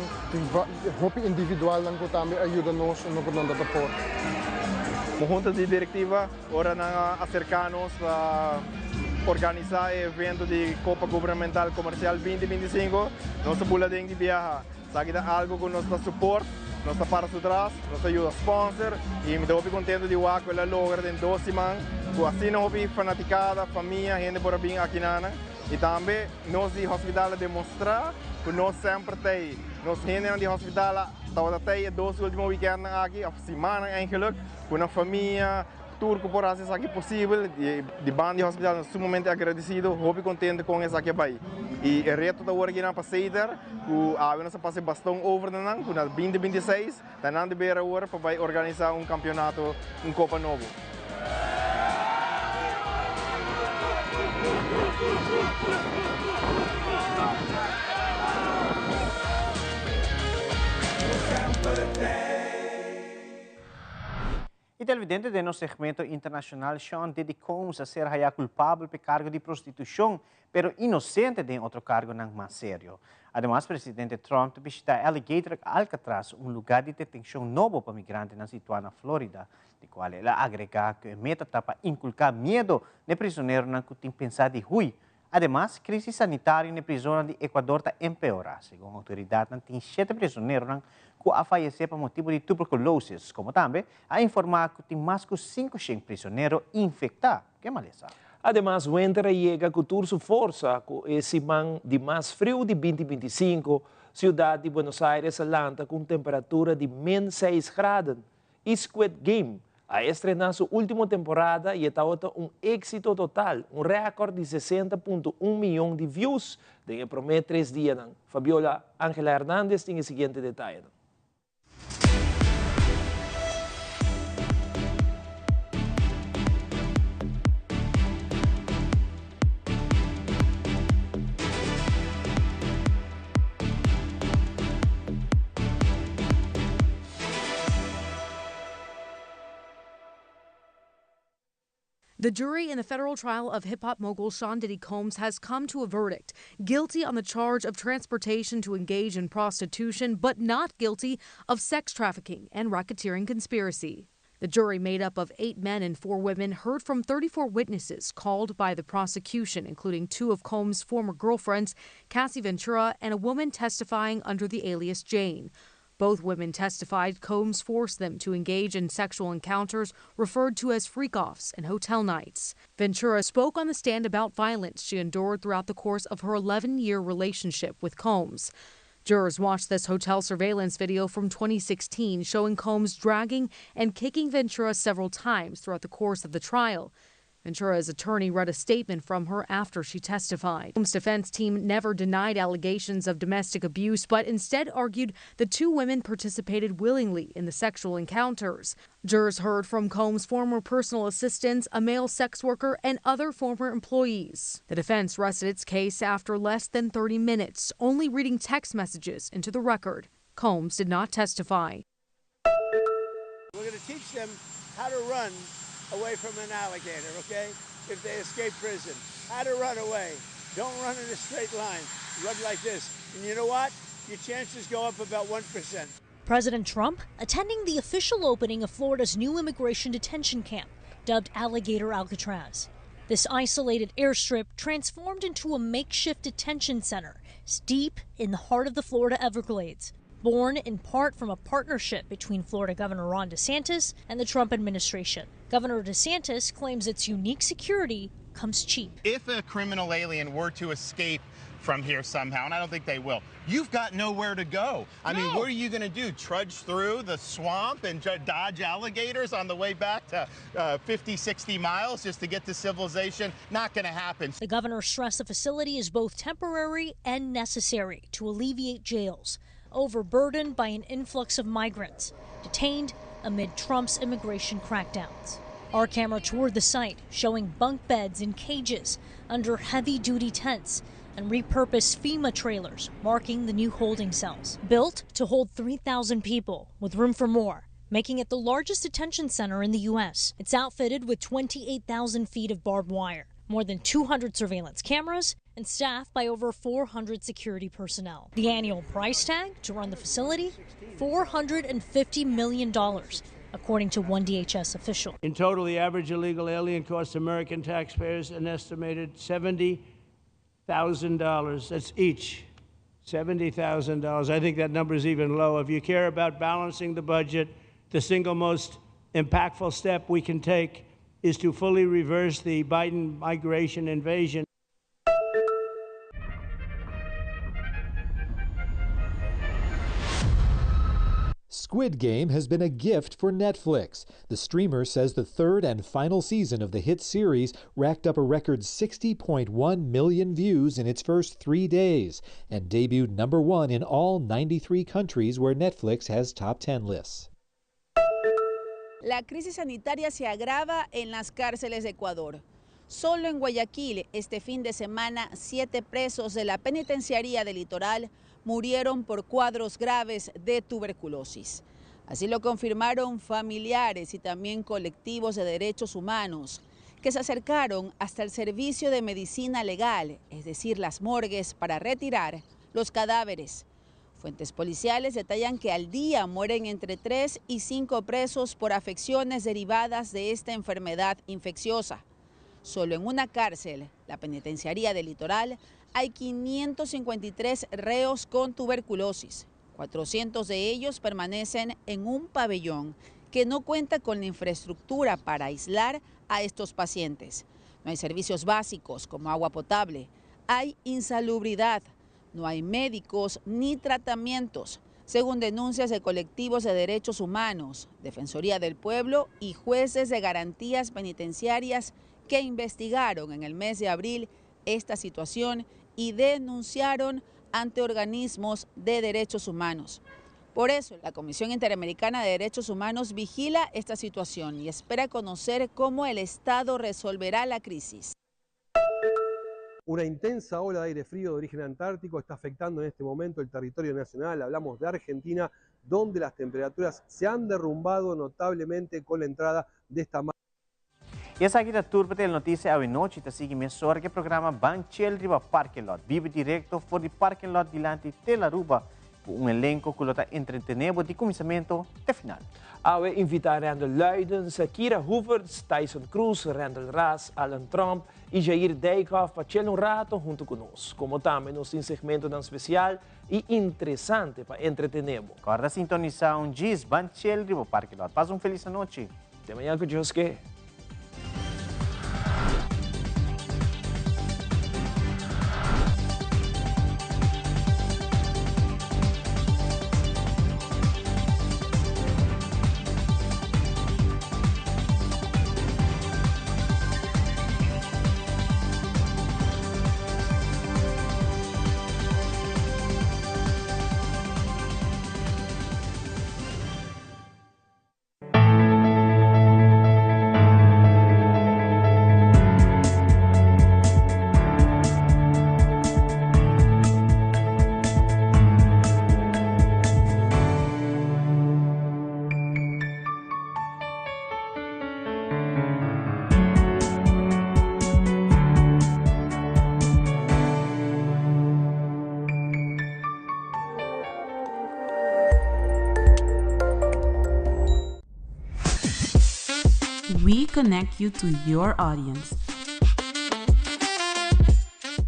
Hopi individual, que também ajuda nós no que não dá apoio. Junta de directiva, ora acercar-nos a organizar o evento de Copa Governamental Comercial 2025. Nossa boletim de viagem, sabe algo que nos dá suporte, nos dá para trás, nos ajuda a sponsor e me estou contente de ver que ela logra em 2 semanas, com assim não houve fanaticada, família, gente por vir aqui na e também nós de hospital demonstrar que nós sempre temos, nós gente de hospital até 2 últimos weekends aqui, a semana eigenlijk, com a família, turco por fazer isso aqui possível, de banda de hospital, nós sumamente agradecidos, muito contente com isso aqui aí. E o reto da hora aqui na Passeiter, que a nós passamos bastante over na 2026, da não de beira hora para organizar campeonato em Copa Novo. E televidente de nosso segmento internacional, Sean Diddy Combs a ser haya culpável por cargo de prostituição, pero inocente de outro cargo não mais sério. Además, o presidente Trump visita Alligator Alcatraz, lugar de detenção novo para migrantes situado na Flórida, de qual ele agrega que a meta está para inculcar medo de prisioneiros que têm pensado de ruim. Además, a crise sanitária na prisão de Equador está empeorando. Segundo a autoridade, tem 7 prisioneiros que a falecer por motivo de tuberculose, como também a informar que tem mais de 5 prisioneiros infectados. Que maleza? Además, o winter llega com toda sua força, com esse man de mais frio de 2025, cidade de Buenos Aires alanta com temperatura de -6 graus. E Squid Game a estrenar sua última temporada e está êxito total, recorde de 60.1 milhões de views em prometo 3 dias. Fabiola Ángela Hernández tem o seguinte detalhe. The jury in the federal trial of hip-hop mogul Sean Diddy Combs has come to a verdict. Guilty on the charge of transportation to engage in prostitution, but not guilty of sex trafficking and racketeering conspiracy. The jury, made up of 8 men and 4 women, heard from 34 witnesses called by the prosecution, including 2 of Combs' former girlfriends, Cassie Ventura, and a woman testifying under the alias Jane. Both women testified Combs forced them to engage in sexual encounters referred to as freak-offs and hotel nights. Ventura spoke on the stand about violence she endured throughout the course of her 11-year relationship with Combs. Jurors watched this hotel surveillance video from 2016 showing Combs dragging and kicking Ventura several times throughout the course of the trial. Ventura's attorney read a statement from her after she testified. Combs' defense team never denied allegations of domestic abuse, but instead argued the 2 women participated willingly in the sexual encounters. Jurors heard from Combs' former personal assistants, a male sex worker, and other former employees. The defense rested its case after less than 30 minutes, only reading text messages into the record. Combs did not testify. We're going to teach them how to run away from an alligator, okay? If they escape prison, how to run away. Don't run in a straight line. Run like this. And you know what? Your chances go up about 1%. President Trump attending the official opening of Florida's new immigration detention camp, dubbed Alligator Alcatraz. This isolated airstrip transformed into a makeshift detention center deep in the heart of the Florida Everglades. Born in part from a partnership between Florida Governor Ron DeSantis and the Trump administration. Governor DeSantis claims its unique security comes cheap. If a criminal alien were to escape from here somehow, and I don't think they will, you've got nowhere to go. I mean, what are you going to do? Trudge through the swamp and dodge alligators on the way back to 50, 60 miles just to get to civilization? Not going to happen. The governor stressed the facility is both temporary and necessary to alleviate jails overburdened by an influx of migrants detained amid Trump's immigration crackdowns. Our camera toured the site, showing bunk beds in cages under heavy-duty tents and repurposed FEMA trailers marking the new holding cells. Built to hold 3,000 people with room for more, making it the largest detention center in the U.S. It's outfitted with 28,000 feet of barbed wire, more than 200 surveillance cameras, and staffed by over 400 security personnel. The annual price tag to run the facility, $450 million, according to one DHS official. In total, the average illegal alien costs American taxpayers an estimated $70,000. That's each. $70,000. I think that number is even low. If you care about balancing the budget, the single most impactful step we can take is to fully reverse the Biden migration invasion. Squid Game has been a gift for Netflix. The streamer says the third and final season of the hit series racked up a record 60.1 million views in its first 3 days and debuted #1 in all 93 countries where Netflix has top 10 lists. La crisis sanitaria se agrava en las cárceles de Ecuador. Solo en Guayaquil, este fin de semana, 7 presos de la penitenciaría del Litoral murieron por cuadros graves de tuberculosis. Así lo confirmaron familiares y también colectivos de derechos humanos que se acercaron hasta el servicio de medicina legal, es decir, las morgues, para retirar los cadáveres. Fuentes policiales detallan que al día mueren entre 3 y 5 presos por afecciones derivadas de esta enfermedad infecciosa. Solo en una cárcel, la penitenciaría del Litoral, hay 553 reos con tuberculosis. 400 de ellos permanecen en un pabellón que no cuenta con la infraestructura para aislar a estos pacientes. No hay servicios básicos como agua potable, hay insalubridad, no hay médicos ni tratamientos, según denuncias de colectivos de derechos humanos, Defensoría del Pueblo y jueces de garantías penitenciarias que investigaron en el mes de abril esta situación y denunciaron ante organismos de derechos humanos. Por eso, la Comisión Interamericana de Derechos Humanos vigila esta situación y espera conocer cómo el Estado resolverá la crisis. Una intensa ola de aire frío de origen antártico está afectando en este momento el territorio nacional. Hablamos de Argentina, donde las temperaturas se han derrumbado notablemente con la entrada de esta mar. E essa aqui da turma da notícia à noite, está seguindo a que programa Banchel Riba Parking Lot. Vive direto for de parking lot dilante de Aruba, com elenco que está entretenendo de começamento até final. We invitar Randall Luidens, Kira Hoeverts, Tyson Cruz, Randall Ras, Alan Trump e Jair Dijkhoff para tirar rato junto conosco, como também nos segmento tão especial e interessante para entretener. Acorda sintonizar diz Banchel Riba Parking Lot. Paz feliz noite. Até amanhã com Deus que. We connect you to your audience.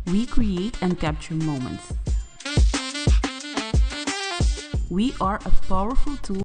We create and capture moments. We are a powerful tool